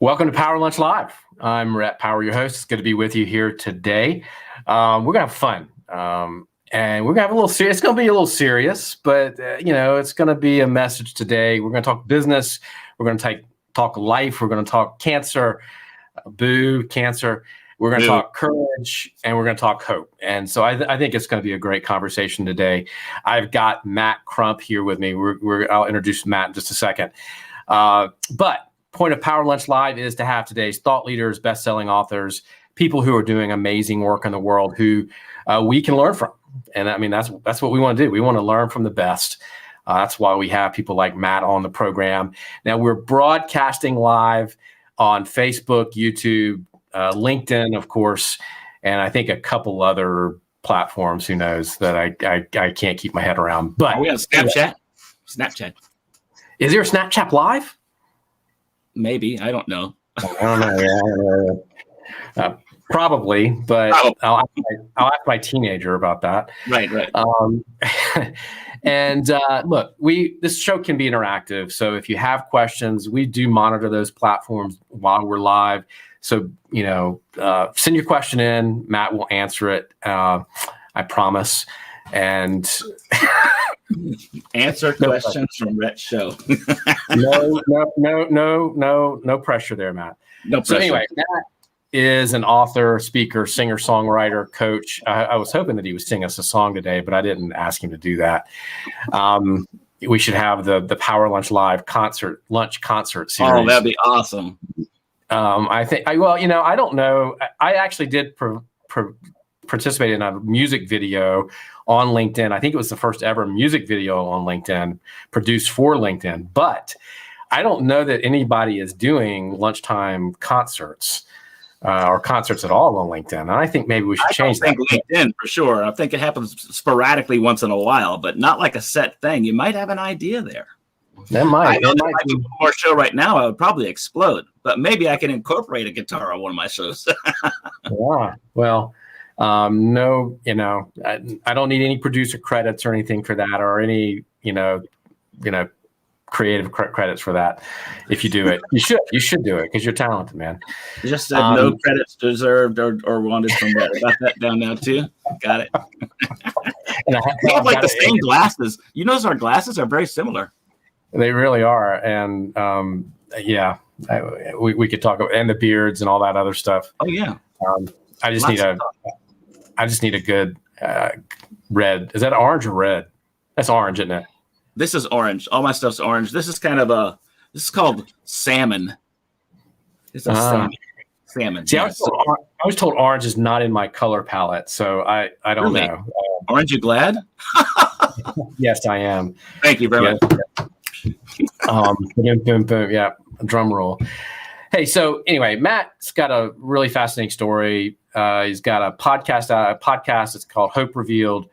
Welcome to Power Lunch Live. I'm Rhett Power, your host. It's good to be with you here today. We're gonna have fun, and we're gonna have a little serious. It's gonna be a little serious, but it's gonna be a message today. We're gonna talk business. We're gonna talk life. We're gonna talk cancer, cancer. We're gonna talk courage, and we're gonna talk hope. And so I think it's gonna be a great conversation today. I've got Matt Crump here with me. I'll introduce Matt in just a second, but point of Power Lunch Live is to have today's thought leaders, best-selling authors, people who are doing amazing work in the world who we can learn from. And I mean, that's what we want to do. We want to learn from the best. That's why we have people like Matt on the program. Now, we're broadcasting live on Facebook, YouTube, LinkedIn, of course, and I think a couple other platforms, who knows, that I can't keep my head around. But we have Snapchat. Is there a Snapchat Live? Maybe. I don't know. I don't know. Probably, but I'll ask my teenager about that. Right. And look, this show can be interactive. So if you have questions, we do monitor those platforms while we're live. So, send your question in. Matt will answer it. I promise. And answer questions from Rhett's show. No pressure there, Matt. No pressure. So anyway, Matt is an author, speaker, singer, songwriter, coach. I was hoping that he would sing us a song today, but I didn't ask him to do that. We should have the Power Lunch Live lunch concert series. Oh, that'd be awesome. I don't know. I actually did participate in a music video on LinkedIn. I think it was the first ever music video on LinkedIn produced for LinkedIn, but I don't know that anybody is doing lunchtime concerts or concerts at all on LinkedIn. And I think maybe we should change that. LinkedIn for sure. I think it happens sporadically once in a while, but not like a set thing. You might have an idea there. That might. I know that if I do one more show right now, I would probably explode, but maybe I can incorporate a guitar on one of my shows. Yeah. Well, no, I don't need any producer credits or anything for that, or any, creative credits for that. If you do it, you should do it because you're talented, man. You just said no credits deserved or wanted from that. Got that down now too. Got it. And we have like the same glasses. You notice our glasses are very similar. They really are. And we could talk about, and the beards and all that other stuff. Oh yeah. I just need a good red. Is that orange or red? That's orange, isn't it? This is orange. All my stuff's orange. This is this is called salmon. It's a salmon. See, I was told orange is not in my color palette, so I don't know. Aren't you glad? Yes, I am. Thank you very much. Yeah, drum roll. Hey, so anyway, Matt's got a really fascinating story. He's got a podcast. It's called Hope Revealed.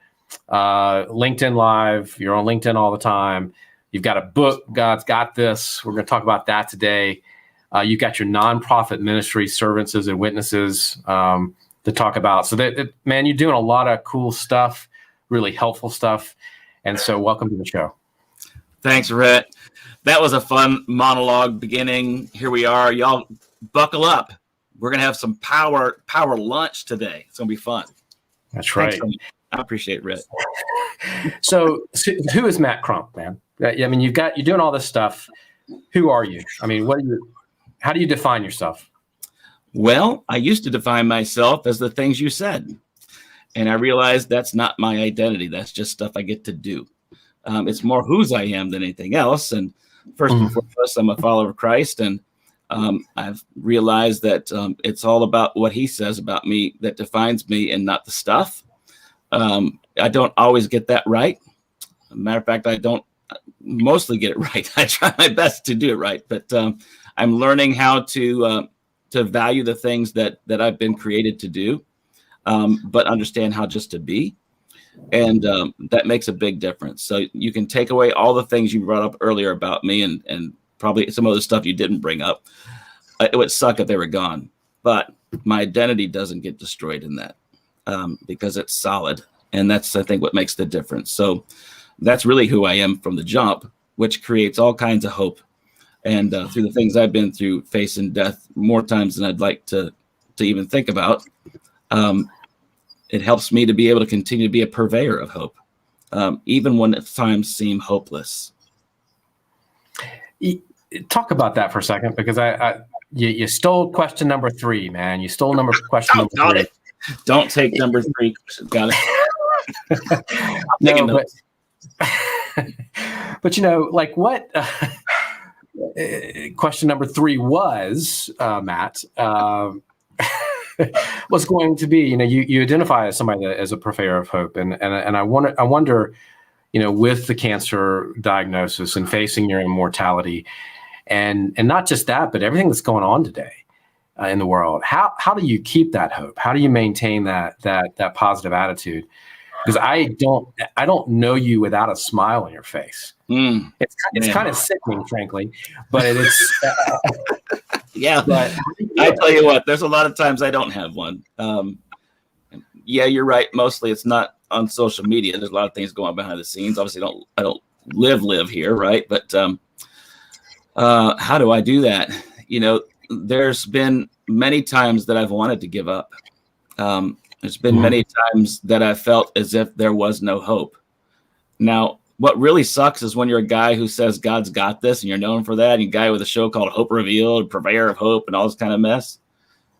LinkedIn Live. You're on LinkedIn all the time. You've got a book, God's Got This. We're going to talk about that today. You've got your nonprofit ministry, Servances and Witnesses, to talk about. So man, you're doing a lot of cool stuff, really helpful stuff. And so welcome to the show. Thanks, Rhett. That was a fun monologue beginning. Here we are. Y'all buckle up. We're going to have some power lunch today. It's going to be fun. That's right. I appreciate it, Rhett. So who is Matt Crump, man? I mean, you're doing all this stuff. Who are you? I mean, how do you define yourself? Well, I used to define myself as the things you said. And I realized that's not my identity. That's just stuff I get to do. It's more whose I am than anything else. And first and foremost, I'm a follower of Christ. And I've realized that it's all about what he says about me that defines me and not the stuff. I don't always get that right. As a matter of fact, I don't mostly get it right. I try my best to do it right. But I'm learning how to value the things that I've been created to do, but understand how just to be. And that makes a big difference. So you can take away all the things you brought up earlier about me and probably some of the stuff you didn't bring up. It would suck if they were gone. But my identity doesn't get destroyed in that because it's solid. And that's, I think, what makes the difference. So that's really who I am from the jump, which creates all kinds of hope And through the things I've been through, facing death more times than I'd like to even think about, it helps me to be able to continue to be a purveyor of hope, even when times seem hopeless. Talk about that for a second, because you stole question number 3, man. You stole question number 3. Don't take number 3. Got it. No, but like what question number 3 was, Matt, was going to be, you identify as somebody that as a purveyor of hope, and I wonder, with the cancer diagnosis and facing your immortality, and not just that, but everything that's going on today in the world, how do you keep that hope? How do you maintain that positive attitude? Because I don't know you without a smile on your face. It's kind of sickening, frankly, but it's yeah. But I tell you what, there's a lot of times I don't have one. Yeah, you're right. Mostly it's not on social media. There's a lot of things going on behind the scenes. Obviously, I don't live here, right? But how do I do that? There's been many times that I've wanted to give up. There's been many times that I felt as if there was no hope. Now, what really sucks is when you're a guy who says God's got this and you're known for that, and you're a guy with a show called Hope Revealed, Purveyor of Hope, and all this kind of mess.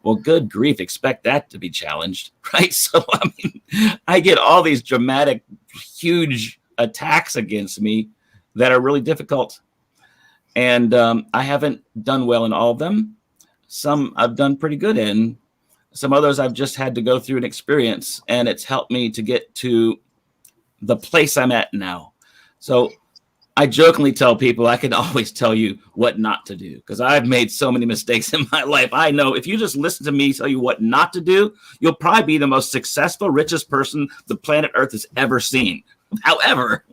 Well, good grief, expect that to be challenged, right? So, I get all these dramatic, huge attacks against me that are really difficult. And I haven't done well in all of them. Some I've done pretty good in. Some others I've just had to go through an experience, and it's helped me to get to the place I'm at now. So I jokingly tell people I can always tell you what not to do, because I've made so many mistakes in my life. I know if you just listen to me tell you what not to do, you'll probably be the most successful, richest person the planet Earth has ever seen. However,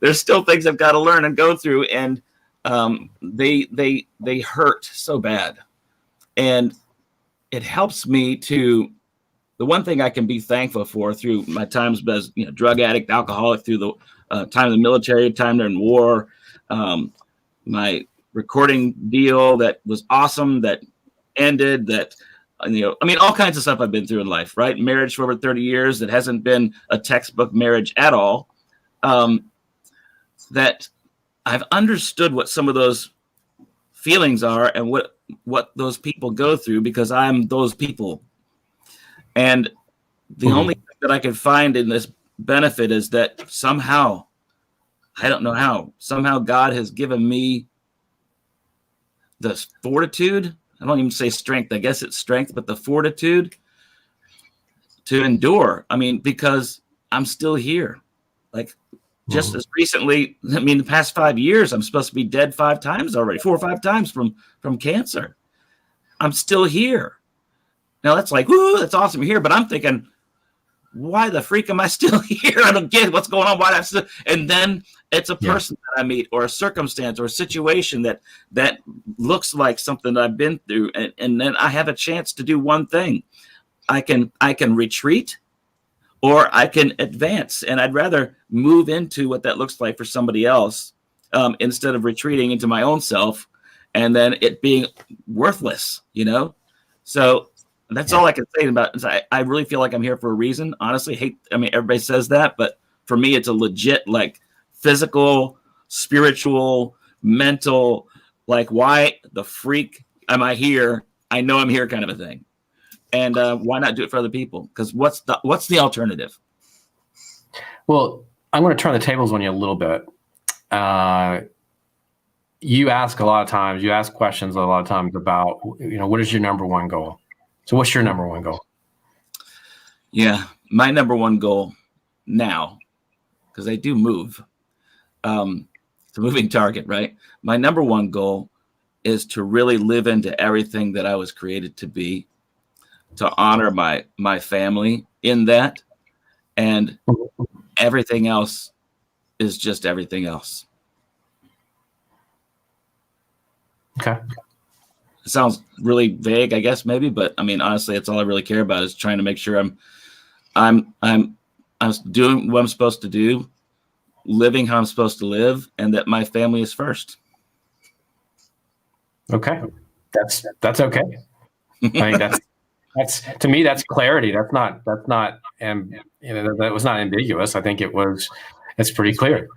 there's still things I've got to learn and go through, and they hurt so bad. And it helps me to, the one thing I can be thankful for through my times as drug addict, alcoholic, through the time in the military, time during war, my recording deal that was awesome, that ended, that, all kinds of stuff I've been through in life, right? Marriage for over 30 years that hasn't been a textbook marriage at all. That I've understood what some of those feelings are and what those people go through, because I'm those people. And the only thing that I can find in this benefit is that somehow, I don't know how, somehow God has given me the fortitude. I don't even say strength. I guess it's strength, but the fortitude to endure. Because I'm still here. Like just as recently, the past 5 years, I'm supposed to be dead 5 times already, 4 or 5 times from cancer. I'm still here. Now that's like, woo, that's awesome here. But I'm thinking, why the freak am I still here? I don't get what's going on. Why that's and then it's a person that I meet, or a circumstance, or a situation that looks like something that I've been through, and then I have a chance to do one thing. I can retreat, or I can advance, and I'd rather move into what that looks like for somebody else, instead of retreating into my own self and then it being worthless. So that's all I can say about it. I really feel like I'm here for a reason. Honestly, everybody says that, but for me, it's a legit, like, physical, spiritual, mental, like, why the freak am I here? I know I'm here kind of a thing. And why not do it for other people? Because what's the alternative? Well, I'm going to turn the tables on you a little bit. You ask questions a lot of times about, what is your number one goal? So what's your number one goal? Yeah, my number one goal now, because I do move. It's a moving target, right? My number one goal is to really live into everything that I was created to be, to honor my family in that, and everything else is just everything else. Okay. It sounds really vague, I guess, maybe, but honestly, it's all I really care about, is trying to make sure I'm doing what I'm supposed to do, living how I'm supposed to live, and that my family is first. Okay. That's okay. I think that's to me, that's clarity. That's not, that was not ambiguous. I think it's pretty clear.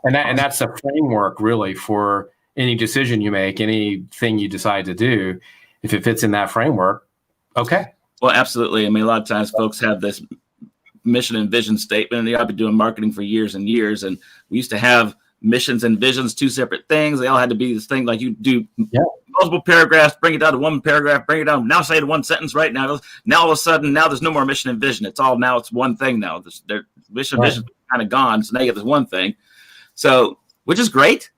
And that's a framework really for any decision you make, anything you decide to do. If it fits in that framework, okay. Well, absolutely. I mean, a lot of times folks have this mission and vision statement, and I've been doing marketing for years and years. And we used to have missions and visions, two separate things. They all had to be this thing, like you do multiple paragraphs, bring it down to one paragraph, bring it down. Now say it in one sentence right now. Now all of a sudden, now there's no more mission and vision. It's one thing now. Their mission and vision is kind of gone. So now you have this one thing. So, which is great.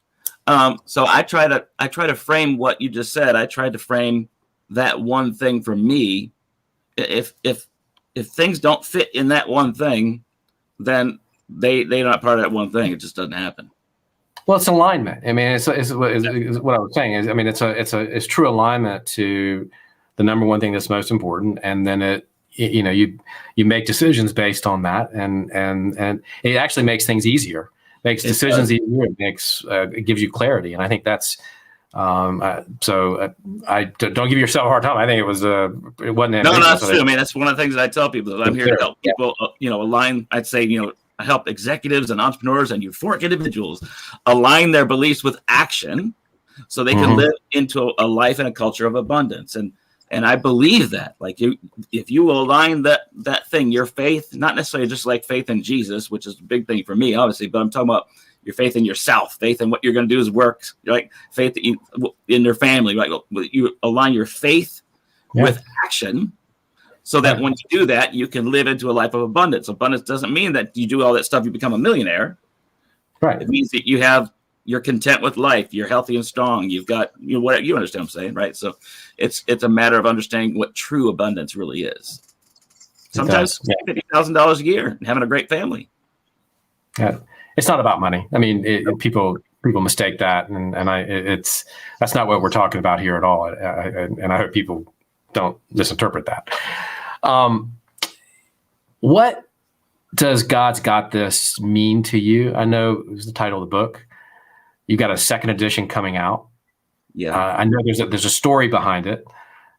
So I try to frame what you just said. I tried to frame that one thing for me. If things don't fit in that one thing, then they're not part of that one thing. It just doesn't happen. Well, it's alignment. I mean, it's what I was saying is, I mean, it's true alignment to the number one thing that's most important, and then you make decisions based on that, and it actually makes things easier, makes decisions easier, it gives you clarity, and I think that's so. I don't give yourself a hard time. I think it wasn't. No, that's true. I mean, that's one of the things that I tell people. That I'm here to help people, align. I'd say, I help executives and entrepreneurs and euphoric individuals align their beliefs with action so they can live into a life and a culture of abundance. And I believe that, like, if you will align that thing, your faith, not necessarily just like faith in Jesus, which is a big thing for me, obviously, but I'm talking about your faith in yourself, faith in what you're going to do is work, like faith in your family, right? You align your faith with action. So that when you do that, you can live into a life of abundance. Abundance doesn't mean that you do all that stuff, you become a millionaire. Right. It means that you're content with life. You're healthy and strong. You've got, what you understand what I'm saying, right? So it's a matter of understanding what true abundance really is. Sometimes $50,000 a year and having a great family. Yeah. It's not about money. I mean, people mistake that. And that's not what we're talking about here at all. And I hope people don't misinterpret that. What does God's Got This mean to you? I know it was the title of the book. You got a second edition coming out. Yeah. I know there's a story behind it.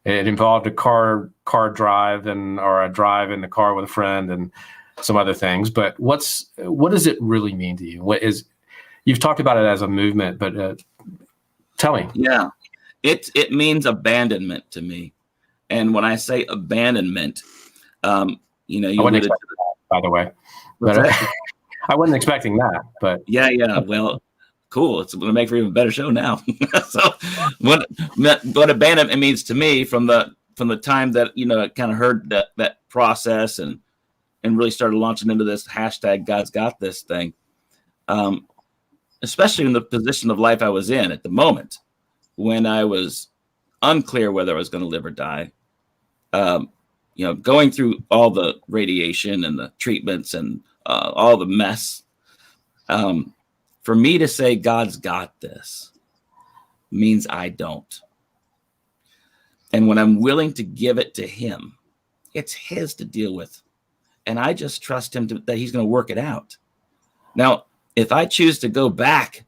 It involved a car drive or a drive in the car with a friend and some other things. But what does it really mean to you? You've talked about it as a movement, but tell me. Yeah, it means abandonment to me. And when I say abandonment, you wouldn't expect that, by the way. But I wasn't expecting that. But yeah. Well, cool. It's going to make for even better show now. So, what abandonment means to me from the time that I kind of heard that process and really started launching into this hashtag God's Got This thing, especially in the position of life I was in at the moment when I was unclear whether I was going to live or die. Going through all the radiation and the treatments and all the mess, for me to say God's got this means I don't. And when I'm willing to give it to him, it's his to deal with. And I just trust him that he's going to work it out. Now, if I choose to go back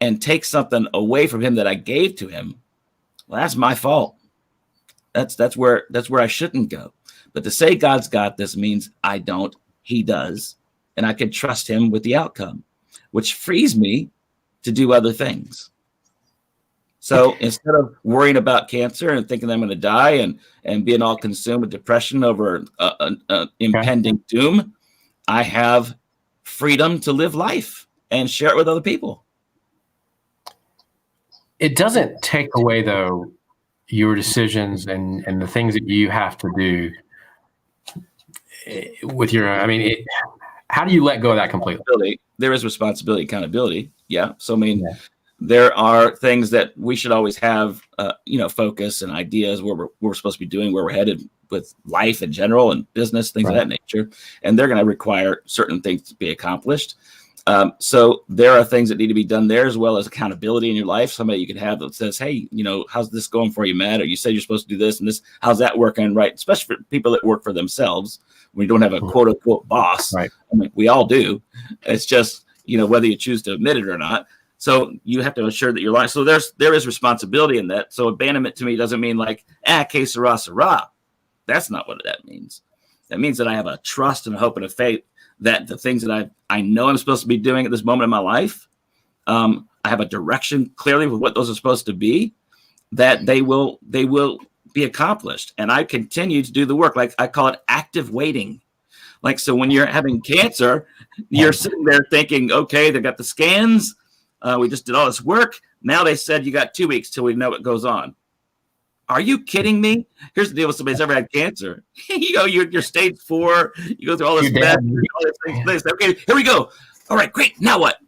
and take something away from him that I gave to him, well, that's my fault. That's where I shouldn't go. But to say God's got this means I don't, he does, and I can trust him with the outcome, which frees me to do other things. So instead of worrying about cancer and thinking I'm going to die and being all consumed with depression over impending doom, I have freedom to live life and share it with other people. It doesn't take away, though, your decisions and the things that you have to do with how do you let go of that completely? There is responsibility, accountability. Yeah. So, there are things that we should always have, focus and ideas where we're supposed to be doing, where we're headed with life in general and business, things of that nature. And they're going to require certain things to be accomplished. So there are things that need to be done there, as well as accountability in your life. Somebody you can have that says, hey, how's this going for you, Matt? Or you said you're supposed to do this and this. How's that working? Right. Especially for people that work for themselves. We don't have a quote unquote boss. Right. We all do. It's just, whether you choose to admit it or not. So you have to ensure that you're lying. So there is responsibility in that. So abandonment to me doesn't mean like, que sera, sera. That's not what that means. That means that I have a trust and a hope and a faith that the things that I know I'm supposed to be doing at this moment in my life, I have a direction clearly with what those are supposed to be, that they will be accomplished. And I continue to do the work. Like I call it active waiting. Like, so when you're having cancer, you're sitting there thinking, okay, they got the scans. We just did all this work. Now they said you got 2 weeks till we know what goes on. Are you kidding me? Here's the deal with somebody who's ever had cancer. You're stage 4. You go through all this mess. Okay, here we go. All right, great. Now what?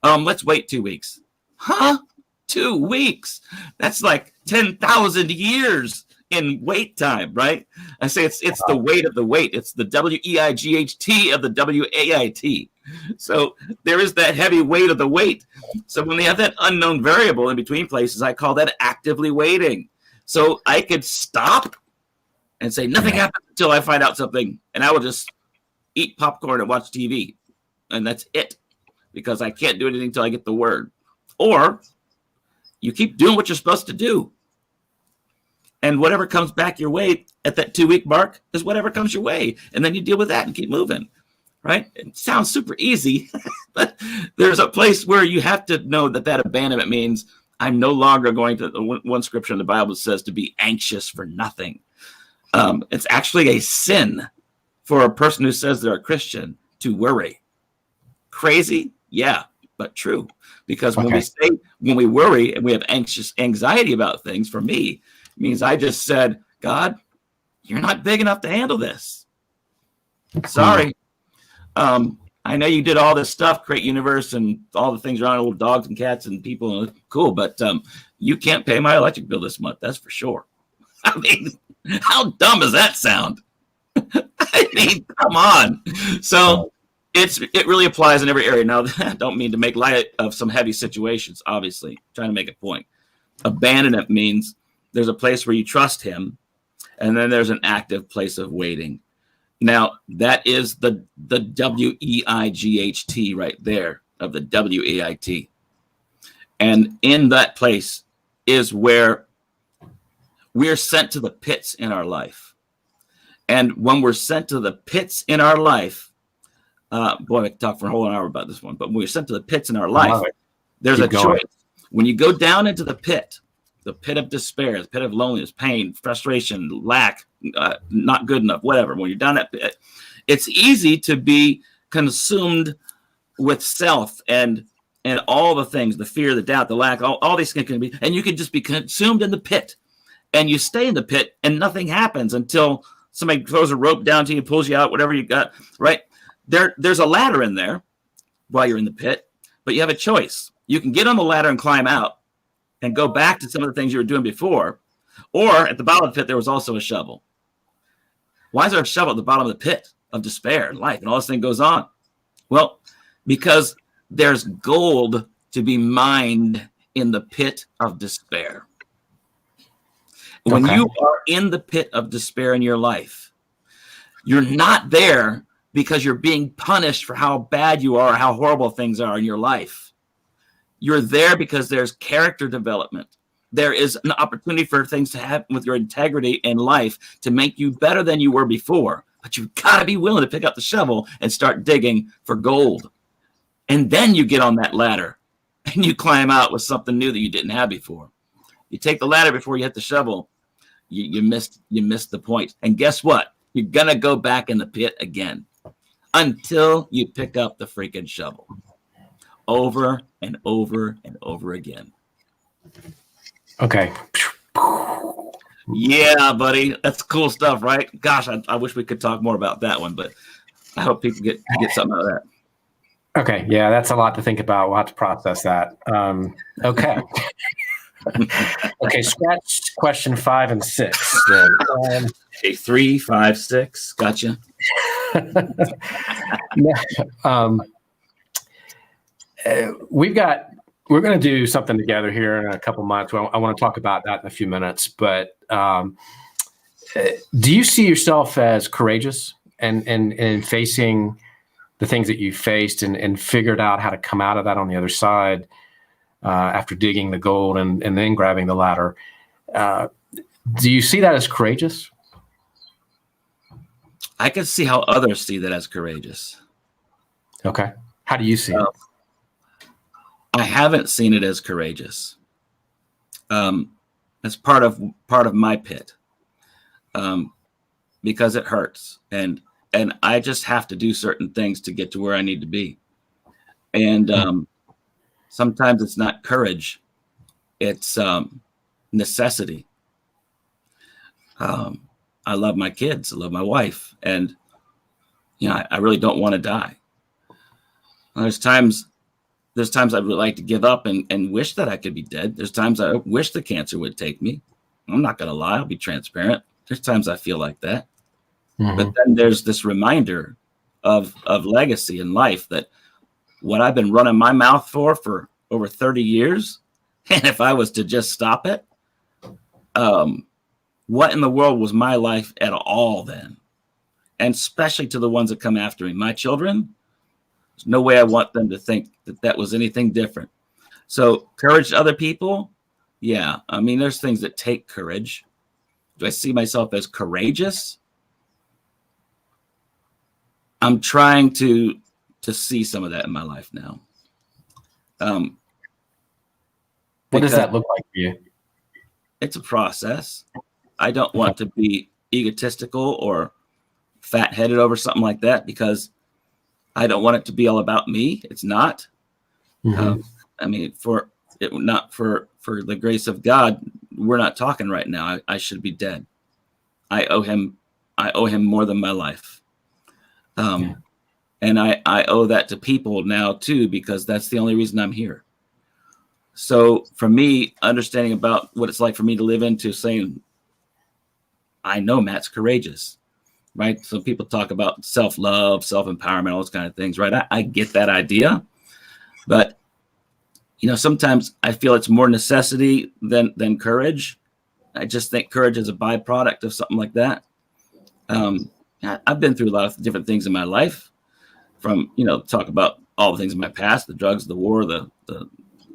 Let's wait 2 weeks. Huh? 2 weeks? That's like 10,000 years in wait time, right? I say it's the weight of the wait. It's the WEIGHT of the WAIT. So there is that heavy weight of the wait. So when they have that unknown variable in between places, I call that actively waiting. So I could stop and say nothing happens until I find out something, and I will just eat popcorn and watch TV, and that's it, because I can't do anything until I get the word. Or you keep doing what you're supposed to do, and whatever comes back your way at that 2 week mark is whatever comes your way, and then you deal with that and keep moving. Right? It sounds super easy, but there's a place where you have to know that abandonment means I'm no longer going to, one scripture in the Bible says to be anxious for nothing. It's actually a sin for a person who says they're a Christian to worry. Crazy? Yeah, but true. Because when we worry and we have anxiety about things, for me, it means I just said, God, you're not big enough to handle this. Sorry. I know you did all this stuff, create universe and all the things around little dogs and cats and people. Cool. But you can't pay my electric bill this month. That's for sure. I mean, how dumb does that sound? I mean, come on. So it really applies in every area. Now, I don't mean to make light of some heavy situations, obviously. I'm trying to make a point. Abandonment means there's a place where you trust him, and then there's an active place of waiting. Now, that is the WEIGHT right there of the WAIT. And in that place is where we're sent to the pits in our life. And when we're sent to the pits in our life, boy, I could talk for a whole hour about this one, but when we're sent to the pits in our life, there's a choice. When you go down into the pit of despair, the pit of loneliness, pain, frustration, lack, not good enough, whatever. When you're down that pit, it's easy to be consumed with self and all the things, the fear, the doubt, the lack, all these things can be, and you can just be consumed in the pit, and you stay in the pit, and nothing happens until somebody throws a rope down to you, pulls you out, whatever you got, right? There's a ladder in there while you're in the pit, but you have a choice. You can get on the ladder and climb out and go back to some of the things you were doing before. Or at the bottom of the pit, there was also a shovel. Why is there a shovel at the bottom of the pit of despair and life and all this thing goes on? Well, because there's gold to be mined in the pit of despair. When you are in the pit of despair in your life, you're not there because you're being punished for how bad you are, or how horrible things are in your life. You're there because there's character development. There is an opportunity for things to happen with your integrity in life to make you better than you were before. But you've got to be willing to pick up the shovel and start digging for gold. And then you get on that ladder and you climb out with something new that you didn't have before. You take the ladder before you hit the shovel. You missed the point. And guess what? You're going to go back in the pit again until you pick up the freaking shovel. Over and over and over again. Okay. Yeah, buddy. That's cool stuff, right? Gosh, I wish we could talk more about that one, but I hope people get something out of that. Okay. Yeah, that's a lot to think about. We'll have to process that. Okay. Okay, scratch question 5 and 6. Then. 3, 5, 6. Gotcha. We're going to do something together here in a couple months. I want to talk about that in a few minutes. But do you see yourself as courageous and facing the things that you faced and figured out how to come out of that on the other side? after digging the gold and then grabbing the ladder. Do you see that as courageous? I can see how others see that as courageous. Okay. How do you see it? I haven't seen it as courageous. That's part of my pit, because it hurts, and I just have to do certain things to get to where I need to be. And sometimes it's not courage, it's necessity. I love my kids, I love my wife, and I really don't want to die. There's times I would like to give up and wish that I could be dead. There's times I wish the cancer would take me. I'm not going to lie. I'll be transparent. There's times I feel like that. Mm-hmm. But then there's this reminder of legacy in life, that what I've been running my mouth for over 30 years, and if I was to just stop it, what in the world was my life at all then? And especially to the ones that come after me, my children. There's no way I want them to think that was anything different. So courage to other people. Yeah. I mean, there's things that take courage. Do I see myself as courageous? I'm trying to see some of that in my life now. What does that look like for you? It's a process. I don't want to be egotistical or fat-headed over something like that, because I don't want it to be all about me. It's not. Mm-hmm. I mean, for the grace of God, we're not talking right now. I should be dead. I owe him more than my life. And I owe that to people now too, because that's the only reason I'm here. So for me, understanding about what it's like for me to live into saying, I know Matt's courageous, right? So people talk about self-love, self-empowerment, all those kind of things, right? I get that idea, but sometimes I feel it's more necessity than courage. I just think courage is a byproduct of something like that. I've been through a lot of different things in my life, from, talk about all the things in my past, the drugs, the war, the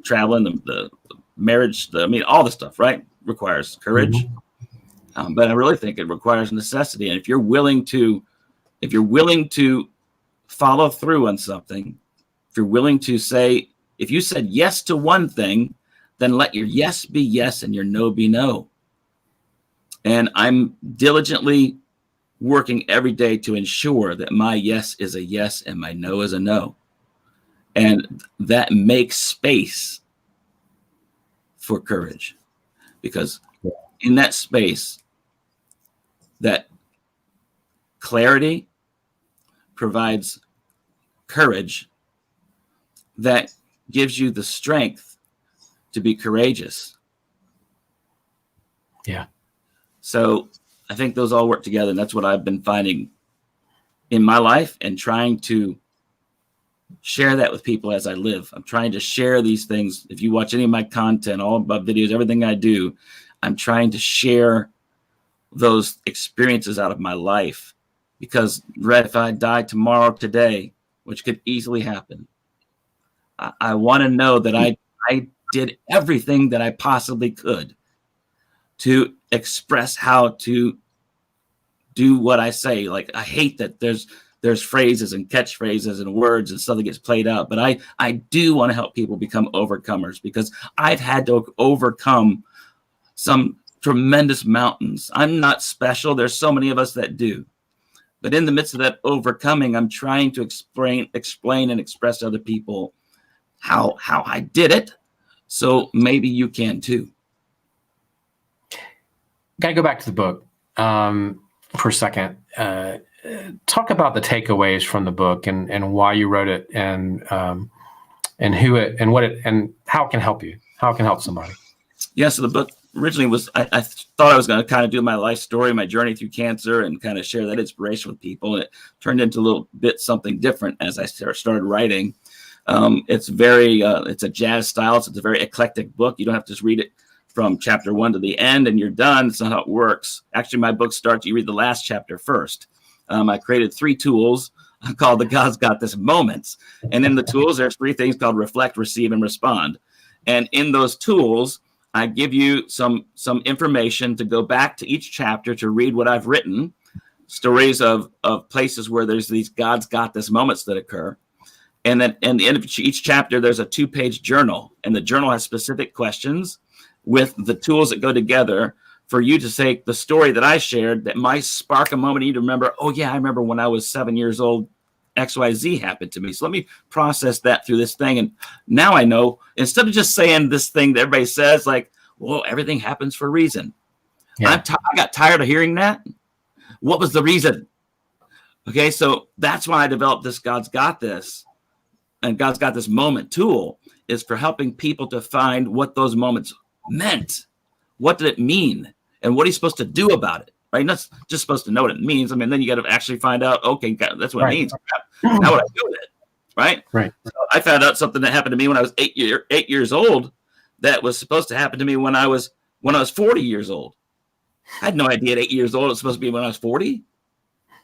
traveling, the marriage, all the stuff, right? Requires courage. Mm-hmm. But I really think it requires necessity. And if you're willing to follow through on something, if you're willing to say, if you said yes to one thing, then let your yes be yes and your no be no. And I'm diligently working every day to ensure that my yes is a yes and my no is a no. And that makes space for courage, because in that space, that clarity provides courage that gives you the strength to be courageous. Yeah. So I think those all work together, and that's what I've been finding in my life, and trying to share that with people as I live. I'm trying to share these things. If you watch any of my content, all of my videos, everything I do, I'm trying to share those experiences out of my life, because Rhett, if I die tomorrow, today, which could easily happen, I want to know that I did everything that I possibly could to express how to do what I say. Like, I hate that there's phrases and catchphrases and words and stuff that gets played out, but I do want to help people become overcomers, because I've had to overcome some tremendous mountains. I'm not special. There's so many of us that do. But in the midst of that overcoming, I'm trying to explain and express to other people how I did it. So maybe you can too. Got to go back to the book for a second. Talk about the takeaways from the book and why you wrote it, and who it and what it and how it can help you, how it can help somebody. Yeah, so the book originally was, I thought I was going to kind of do my life story, my journey through cancer, and kind of share that inspiration with people. And it turned into a little bit something different as I started writing. It's a jazz style. So it's a very eclectic book. You don't have to just read it from chapter 1 to the end and you're done. It's not how it works. Actually, my book starts, you read the last chapter first. I created 3 tools called the God's Got This moments. And in the tools, there's 3 things called reflect, receive, and respond. And in those tools, I give you some information to go back to each chapter to read what I've written, stories of places where there's these God's got this moments that occur. And then at the end of each chapter, there's a 2-page journal, and the journal has specific questions with the tools that go together for you to say the story that I shared that might spark a moment you to remember, oh yeah, I remember when I was 7 years old, XYZ happened to me. So let me process that through this thing. And now I know, instead of just saying this thing that everybody says, like, well, everything happens for a reason. Yeah. I got tired of hearing that. What was the reason? Okay, so that's why I developed this God's Got This and God's Got This Moment tool, is for helping people to find what those moments meant. What did it mean? And what are you supposed to do about it? Right? Not just supposed to know what it means. I mean, then you got to actually find out, okay, God, that's what it means. Now what I do with it, right? Right. So I found out something that happened to me when I was 8 years old that was supposed to happen to me when I was 40 years old. I had no idea at 8 years old it was supposed to be when I was 40.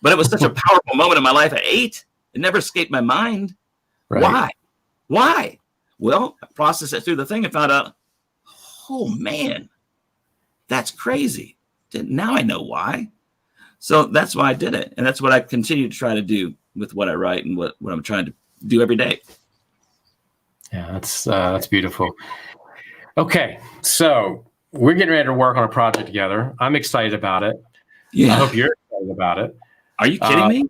But it was such a powerful moment in my life at 8. It never escaped my mind. Right. Why? Well, I processed it through the thing and found out, oh man, that's crazy. Now I know why. So that's why I did it. And that's what I continue to try to do with what I write and what I'm trying to do every day. Yeah, that's beautiful. Okay, so we're getting ready to work on a project together. I'm excited about it. Yeah. I hope you're excited about it. Are you kidding me?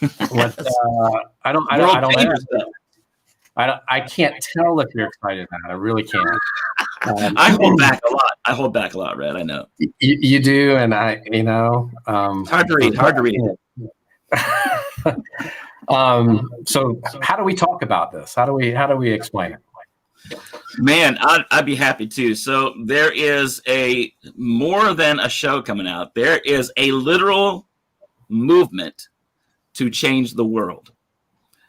I can't tell if you're excited about it. I really can't. I hold back a lot, Rhett. I know. You do, and hard to read. So how do we talk about this? How do we explain it? Man, I'd be happy to. So there is more than a show coming out. There is a literal movement to change the world.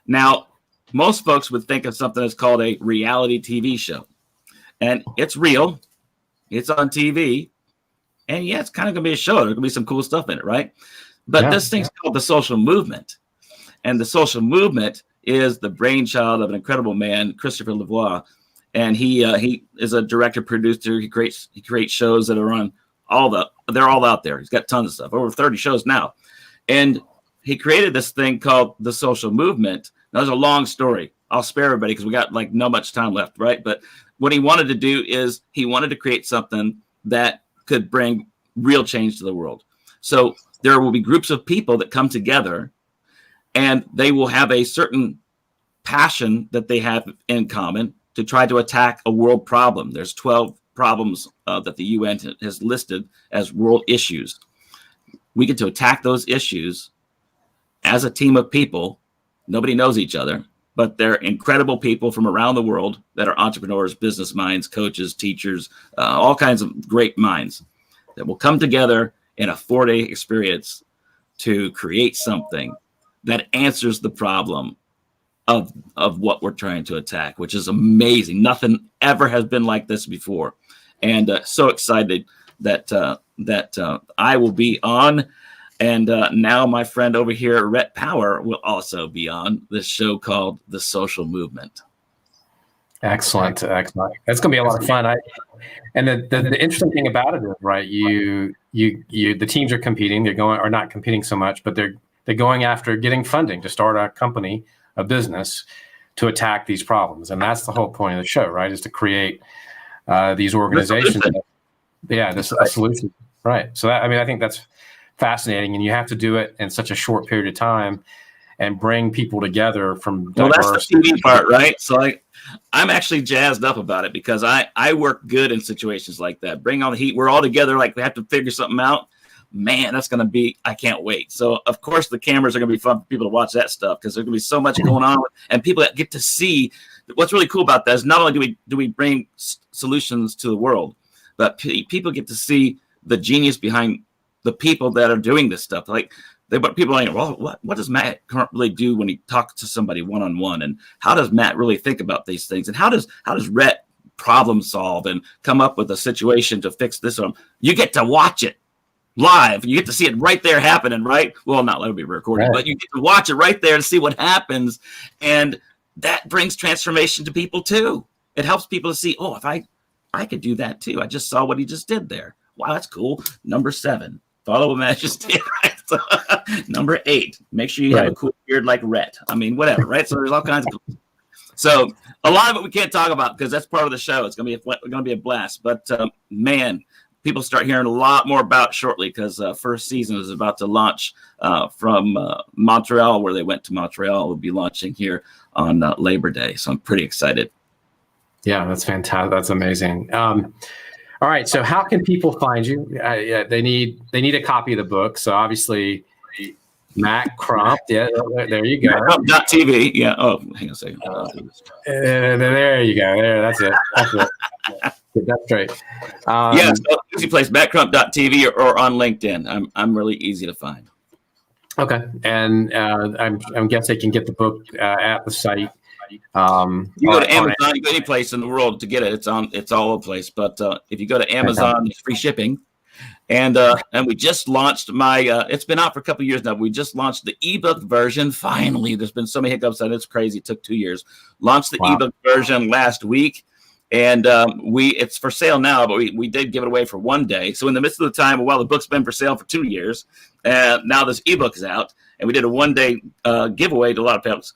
Now, most folks would think of something that's called a reality TV show. And it's real. It's on TV. And yeah, it's kind of going to be a show. There's going to be some cool stuff in it, right? But this thing's called the social movement. And the social movement is the brainchild of an incredible man, Christopher Lavoie. And he is a director, producer. He creates shows that are on they're all out there. He's got tons of stuff, over 30 shows now. And he created this thing called the social movement. Now, there's a long story. I'll spare everybody because we got like no much time left, right? But what he wanted to do is he wanted to create something that could bring real change to the world. So there will be groups of people that come together and they will have a certain passion that they have in common to try to attack a world problem. There's 12 problems that the UN has listed as world issues. We get to attack those issues as a team of people. Nobody knows each other, but they're incredible people from around the world that are entrepreneurs, business minds, coaches, teachers, all kinds of great minds that will come together in a 4-day experience to create something that answers the problem of what we're trying to attack, which is amazing. Nothing ever has been like this before. And so excited that I will be on. And now my friend over here, Rhett Power, will also be on this show called The Social Movement. Excellent. That's going to be a lot of fun. And the interesting thing about it is, right, the teams are competing. Are not competing so much, but they're going after getting funding to start a company, a business, to attack these problems. And that's the whole point of the show, right, is to create these organizations. A solution. Right. So I think that's fascinating, and you have to do it in such a short period of time and bring people together from diverse. Well, that's the TV part, right? So I'm actually jazzed up about it because I work good in situations like that. Bring on the heat. We're all together, like we have to figure something out. Man, that's going to be, I can't wait. So of course the cameras are going to be fun for people to watch that stuff because there's going to be so much going on, and people that get to see. What's really cool about that is not only do we bring solutions to the world, but people get to see the genius behind the people that are doing this stuff. Like people are like, well, what does Matt Crump really do when he talks to somebody one-on-one? And how does Matt really think about these things? And how does Rhett problem solve and come up with a situation to fix this? You get to watch it live. You get to see it right there happening, right? Well, not let it be recorded, right. But you get to watch it right there and see what happens. And that brings transformation to people too. it helps people to see, oh, if I could do that too. I just saw what he just did there. Wow, that's cool. Number 7, follow what Matt just did. Right? So, number 8, make sure you have a cool beard like Rhett. I mean, whatever, right? So there's all kinds of cool. So a lot of it we can't talk about because that's part of the show. It's going to be a blast. But man, people start hearing a lot more about shortly because first season is about to launch from Montreal, where they went to Montreal. We'll be launching here on Labor Day. So I'm pretty excited. Yeah, that's fantastic. That's amazing. All right. So how can people find you? They need a copy of the book. So obviously Matt Crump. Yeah, there you go. Crump.tv. Yeah. Oh, hang on a second. There you go. There, that's it. That's great. Yeah, so easy place, mattcrump.tv or on LinkedIn. I'm really easy to find. Okay, and I'm guessing they can get the book at the site. You go to Amazon, you go any place in the world to get it. It's all over the place. But if you go to Amazon, it's free shipping. And we just launched it's been out for a couple of years now. We just launched the ebook version. Finally, there's been so many hiccups and it's crazy. It took 2 years. Launched the ebook version last week. And it's for sale now, but we did give it away for 1 day. So in the midst of the time, while the book's been for sale for 2 years, and now this ebook is out, and we did a 1 day giveaway to a lot of folks.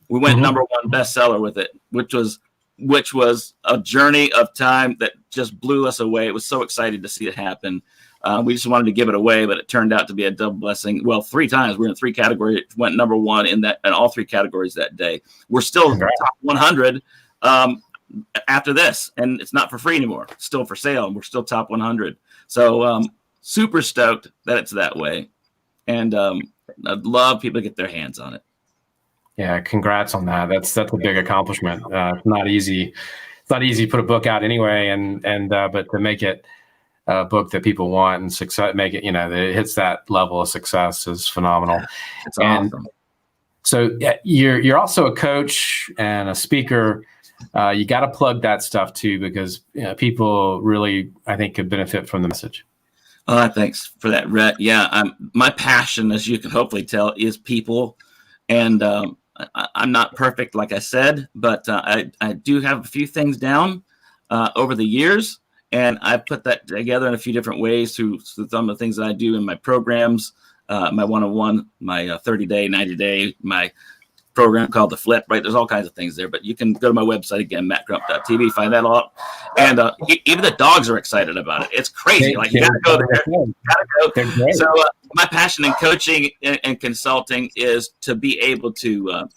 We went number 1 bestseller with it, which was a journey of time that just blew us away. It was so exciting to see it happen. We just wanted to give it away, but it turned out to be a double blessing. Well, 3 times we're in 3 categories. It went number 1 in all 3 categories that day. We're still top 100 after this, and it's not for free anymore. It's still for sale, and we're still top 100. So super stoked that it's that way, and I'd love people to get their hands on it. Yeah, congrats on that. That's a big accomplishment. It's not easy. It's not easy to put a book out anyway, and but to make it a book that people want and success, make it, that it hits that level of success is phenomenal. It's awesome. So you're also a coach and a speaker. You got to plug that stuff too, because people really, I think, could benefit from the message. Thanks for that, Rhett. Yeah, my passion, as you can hopefully tell, is people. And I'm not perfect, like I said, but I do have a few things down over the years. And I put that together in a few different ways through some of the things that I do in my programs, my one-on-one, my 30-day, 90-day, my program called The Flip, right? There's all kinds of things there, but you can go to my website again, mattcrump.tv, find that all. And even the dogs are excited about it. It's crazy. Like, you got to go there. You gotta go. So my passion in coaching and consulting is to be able to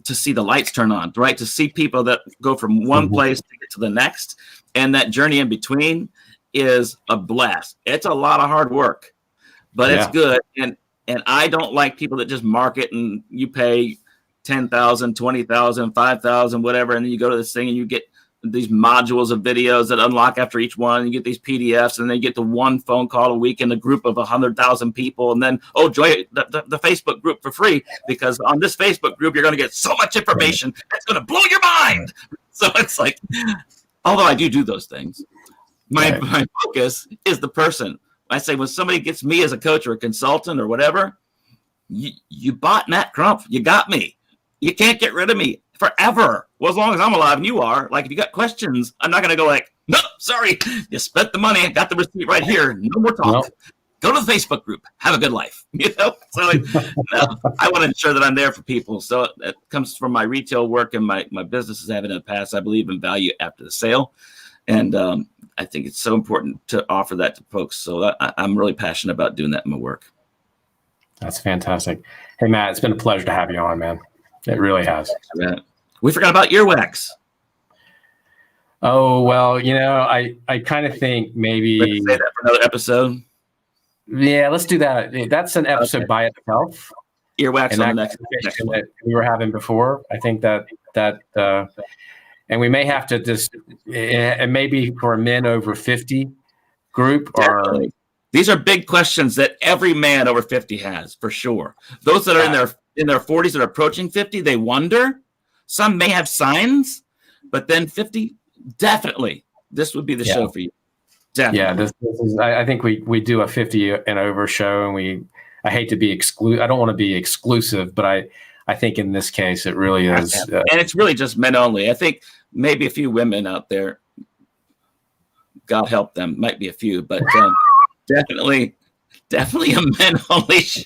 see the lights turn on, right? To see people that go from one place to get to the next. And that journey in between is a blast. It's a lot of hard work, but it's good. And I don't like people that just market and you pay $10,000, $20,000, $5,000, whatever. And then you go to this thing and you get these modules of videos that unlock after each one. And you get these PDFs and then you get to one phone call a week in a group of 100,000 people. And then, join the Facebook group for free, because on this Facebook group, you're going to get so much information that's going to blow your mind. So it's like, although I do those things, my focus is the person. I say, when somebody gets me as a coach or a consultant or whatever, you bought Matt Crump. You got me. You can't get rid of me forever. Well, as long as I'm alive and you are, like, if you got questions, I'm not going to go like, no, sorry, you spent the money. I got the receipt right here. No more talk. Nope. Go to the Facebook group. Have a good life. So like, I want to ensure that I'm there for people. So it comes from my retail work and my businesses have in the past. I believe in value after the sale. And I think it's so important to offer that to folks. So I'm really passionate about doing that in my work. That's fantastic. Hey, Matt, it's been a pleasure to have you on, man. It really has. We forgot about earwax. Oh, well, I kind of think maybe. Let's say that for another episode. Yeah, let's do that. That's an episode by itself. Earwax on the next that we were having before. I think that and we may have to just, and maybe for a men over 50 group. Definitely. These are big questions that every man over 50 has, for sure. Those that are in their 40s that are approaching 50, they wonder. Some may have signs, but then 50, definitely, this would be the show for you. Definitely. Yeah, this is. I think we do a 50 and over show, and I hate to be exclusive. I don't want to be exclusive, but I think in this case it really is. And it's really just men only. I think maybe a few women out there. God help them. Might be a few, but definitely a men-only show.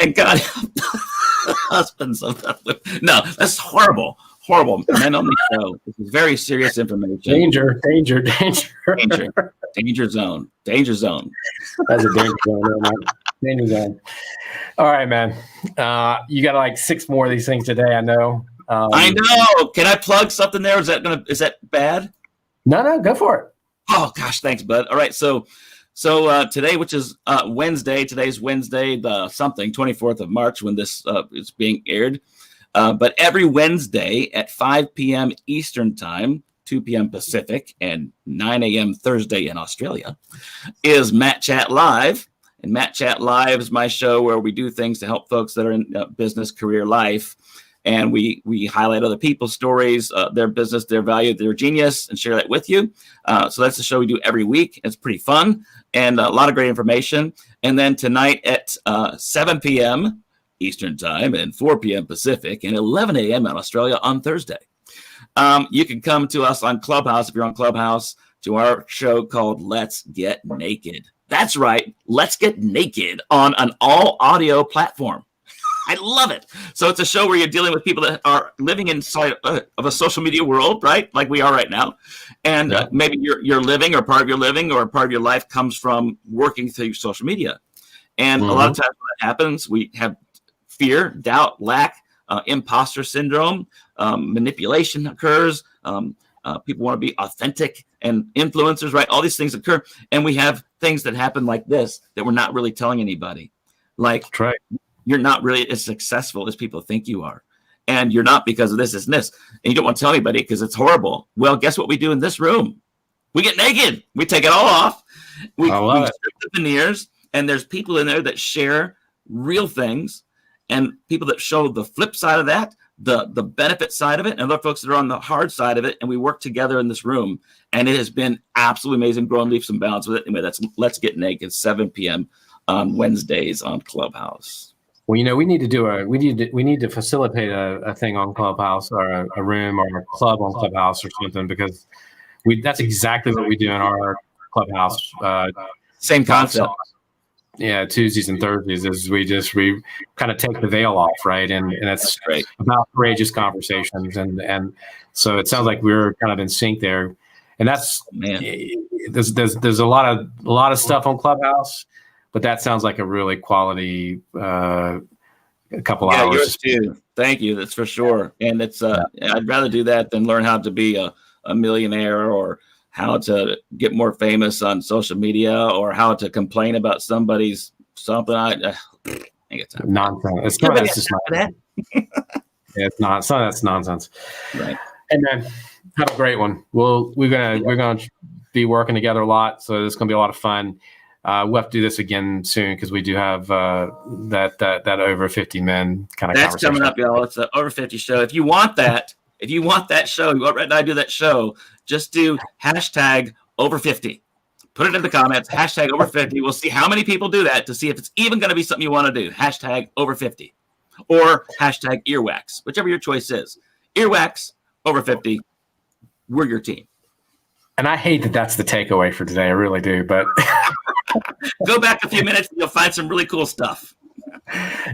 And God help the husbands of the no, that's horrible. Men-only show. This is very serious information. Danger zone. That's a danger zone, man. Danger zone. All right, man. You got like 6 more of these things today, I know. I know. Can I plug something there? Is that bad? No, go for it. Oh gosh, thanks, bud. All right, so today, which is Wednesday. Today's Wednesday, the 24th of March, when this is being aired. But every Wednesday at 5 p.m. Eastern Time, 2 p.m. Pacific, and 9 a.m. Thursday in Australia, is Matt Chat Live. And Matt Chat Live is my show where we do things to help folks that are in business, career, life. And we highlight other people's stories, their business, their value, their genius, and share that with you. So that's the show we do every week. It's pretty fun and a lot of great information. And then tonight at 7 p.m. Eastern Time and 4 p.m. Pacific and 11 a.m. in Australia on Thursday. You can come to us on Clubhouse, if you're on Clubhouse, to our show called Let's Get Naked. That's right. Let's Get Naked on an all-audio platform. I love it. So it's a show where you're dealing with people that are living inside of a social media world, right? Like we are right now. And maybe you're living, or part of your living or part of your life comes from working through social media. And a lot of times when that happens, we have fear, doubt, lack, imposter syndrome, manipulation occurs. People want to be authentic and influencers, right? All these things occur. And we have things that happen like this that we're not really telling anybody. Like, you're not really as successful as people think you are. And you're not because of this, and this. And you don't want to tell anybody because it's horrible. Well, guess what we do in this room? We get naked. We take it all off. We strip the veneers. And there's people in there that share real things, and people that show the flip side of that, the benefit side of it, and other folks that are on the hard side of it. And we work together in this room. And it has been absolutely amazing, growing leaps and bounds with it. Anyway, that's Let's Get Naked, 7 p.m. on Wednesdays on Clubhouse. Well, we need to facilitate a thing on Clubhouse, or a room or a club on Clubhouse or something, because that's exactly what we do in our Clubhouse. Same concept. Yeah, Tuesdays and Thursdays is we kind of take the veil off, right? And it's about courageous conversations, and so it sounds like we're kind of in sync there. And that's there's a lot of stuff on Clubhouse. But that sounds like a really quality couple hours. Yeah, yours too. Thank you. That's for sure. And it's I'd rather do that than learn how to be a millionaire, or how to get more famous on social media, or how to complain about somebody's something. I ain't got time. Nonsense. It's not. That's just not that. Yeah, it's not. So that's nonsense. Right. And then have a great one. We're gonna be working together a lot, so it's gonna be a lot of fun. We'll have to do this again soon, because we do have that over 50 men kind of. That's coming up, y'all. It's an over 50 show. If you want that show, you want Rhett and I do that show, just do hashtag over 50. Put it in the comments, hashtag over 50. We'll see how many people do that to see if it's even going to be something you want to do. Hashtag over 50 or hashtag earwax, whichever your choice is. Earwax over 50. We're your team. And I hate that that's the takeaway for today. I really do, but go back a few minutes and you'll find some really cool stuff.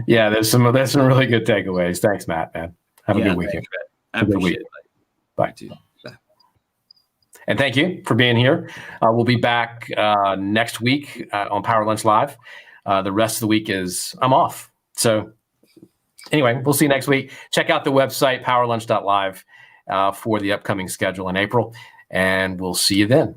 Yeah, there's some really good takeaways. Thanks, Matt, man. Have a good weekend. Have a good week. Bye. And thank you for being here. We'll be back next week on Power Lunch Live. The rest of the week I'm off. So anyway, we'll see you next week. Check out the website, powerlunch.live, for the upcoming schedule in April. And we'll see you then.